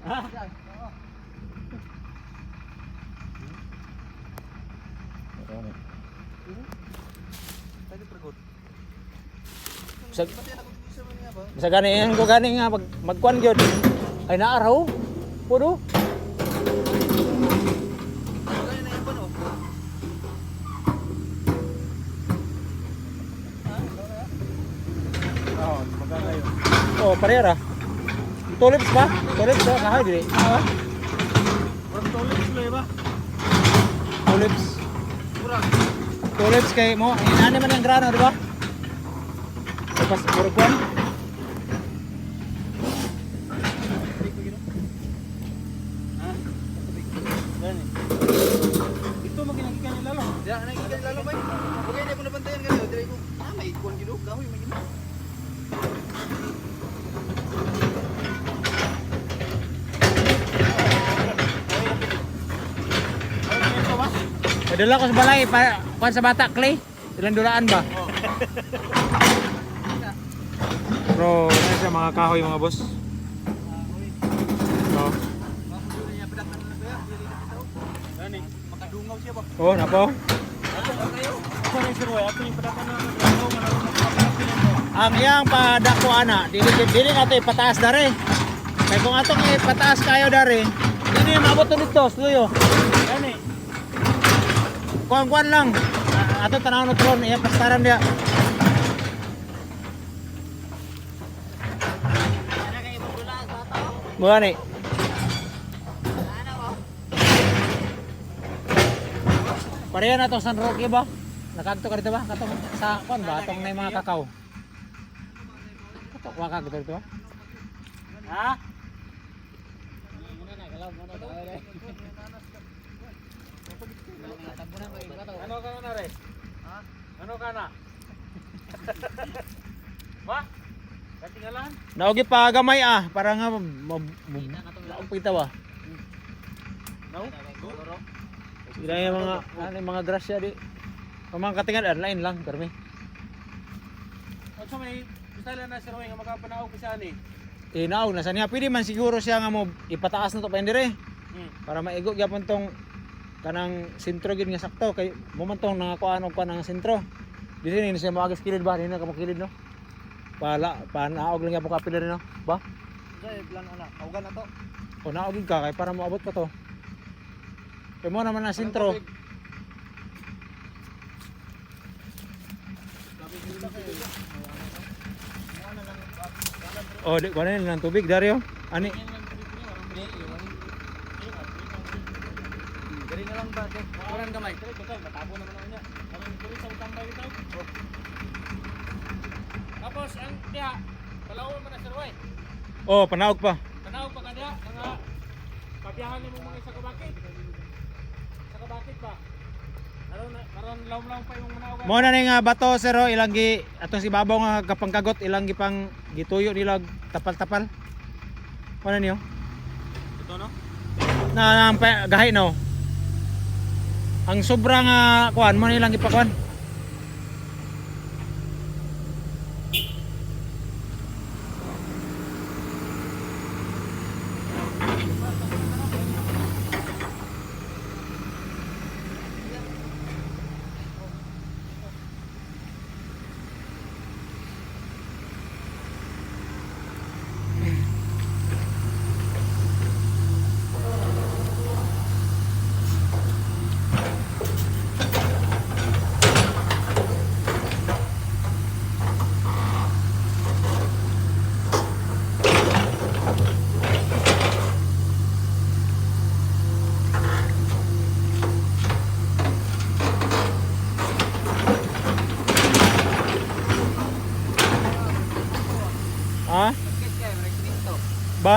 Ha? Sa gani ko gani nga magkuan gyud. Ay naaraw. Puno. Oh, parera. Tulips ba? Tulips ba? Kahay dili. Ah. Tulips ba? Tulips. Tulips kay mo. Ano man ang grano, di ba? Tapos puro kuan. Ito maginagikan ni lalo. Ya, nagikan lalo bay. Okay, di ako nabantayan kayo. Dire ko. May kuan gido, kahoy may gino. Padala ko sa balay kuan sa bata clay. Ilang dulaan ba? Bro, ano siya mga kahoy mga boss? Oh. Makadungaw siya ba? Oh, napo. Ako na sir, ato yung padakan na Ang iyang padako ana, dili nato ipataas dare. Kay kung atong ipataas kayo dare, dili maabot dito, sluyo. Gani. Kuan lang. Ato tanaw no tron, iya pastaran dia. Bukan nih. Pareha na to San Roque ba? Nakadto ka dito ba? Katong sa kon ba? Atong na mga kakao. Katok wa ka dito ba? Ha? Ano ka na re? Ha? Ano ka na? Ba? Katingalan? Naogi pa gamay para nga naog pitawa. No? Sila yung mga grasya di. Ang mga katingal lain lang permi. At sa may style na si Roy nga magapanaog ko siya ni. Naog na sa niya pwede man siguro siya nga mo ipataas na to pa dire. Para maigo gyapon tong kanang sentro gid nga sakto kay mo man tong nangakuan og kanang sentro. Dili ni siya moagis kilid ba dinhi na ka kilid no. Panaog lang gyapon ka pilid no. Ba? Say plan ana. Awgan na to. O naog gid ka kay para moabot pa to. Kay mo naman na sentro. Oh, di kuan lang tubig Dario. Ani Diri na lang ba? Kuran gamay. Total matabo naman ako niya. Kami tuloy sa utang bayo tayo. Tapos ang tiya, palawon mo na si Roy. oh, panaog pa. Tanaw pa kanya nga pabiyahan ni mo mga sa kabakit. Sa kabakit ba? Karon laom-laom pa yung manaw. Mo na ning bato sir oh, ilang gi atong si babaw nga kapangkagot ilang gipang gituyo nila tapal-tapal. Ano niyo? Ito no? Na gahi no. Ang sobra nga kuan mo nilang gipakuan. Ha? Kit kay may siminto. Ba?